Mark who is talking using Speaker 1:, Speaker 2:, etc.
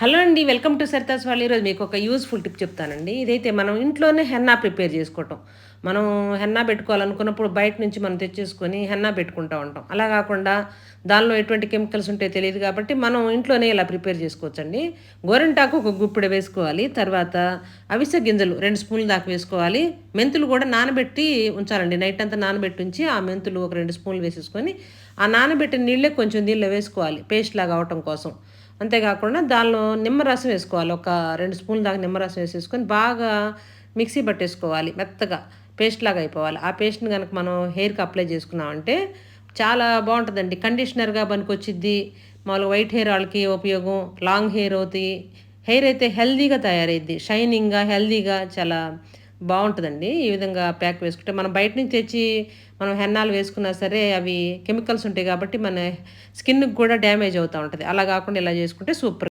Speaker 1: Hello అండి. Welcome to Saritha's వాళ్ళు. ఈరోజు మీకు ఒక యూజ్‌ఫుల్ టిప్ చెప్తానండి. ఇదైతే మనం ఇంట్లోనే హెన్నా ప్రిపేర్ చేసుకోవటం. మనం హెన్నా పెట్టుకోవాలనుకున్నప్పుడు బయట నుంచి మనం తెచ్చేసుకొని హెన్నా పెట్టుకుంటా ఉంటాం. అలా కాకుండా దానిలో ఎటువంటి కెమికల్స్ ఉంటాయో తెలీదు కాబట్టి మనం ఇంట్లోనే ఇలా ప్రిపేర్ చేసుకోవచ్చండి. గోరింటాకు ఒక గుప్పెడు వేసుకోవాలి. తర్వాత అవిసె గింజలు 2 స్పూన్ల దాకా వేసుకోవాలి. మెంతులు కూడా నానబెట్టి ఉంచాలండి. నైట్ అంతా నానబెట్టి ఉంచి ఆ మెంతులు ఒక 2 స్పూన్లు వేసేసుకొని ఆ నానబెట్టిన నీళ్ళే కొంచెం దీనిలో వేసుకోవాలి పేస్ట్ లాగా అవ్వటం కోసం. అంతేకాకుండా దానిలో నిమ్మరసం వేసుకోవాలి. ఒక 2 స్పూన్ల దాకా నిమ్మరసం వేసేసుకొని బాగా మిక్సీ పట్టేసుకోవాలి మెత్తగా. పేస్ట్‌లాగా అయిపోవాలి. ఆ పేస్ట్‌ని గనక మనం హెయిర్‌కి అప్లై చేసుకున్నామంటే చాలా బావుంటదండి. కండిషనర్‌గా పనికొచ్చిద్ది. మాములుగా వైట్ హెయిర్ ఆళ్ళకి ఉపయోగం. లాంగ్ హెయిర్ అవుతాయి. హెయిర్ అయితే హెల్తీగా తయారైద్ది. షైనింగ్‌గా, హెల్తీగా చాలా బావుంటదండి. ఈ విధంగా ప్యాక్ వేసుకుంటే మనం బయట నుంచి తెచ్చి మనం హెన్నాలు వేసుకున్నా సరే అవి కెమికల్స్ ఉంటాయి కాబట్టి మన స్కిన్‌కి కూడా డ్యామేజ్ అవుతా ఉంటది. అలా గాకుండా ఇలా చేసుకుంటే సూపర్.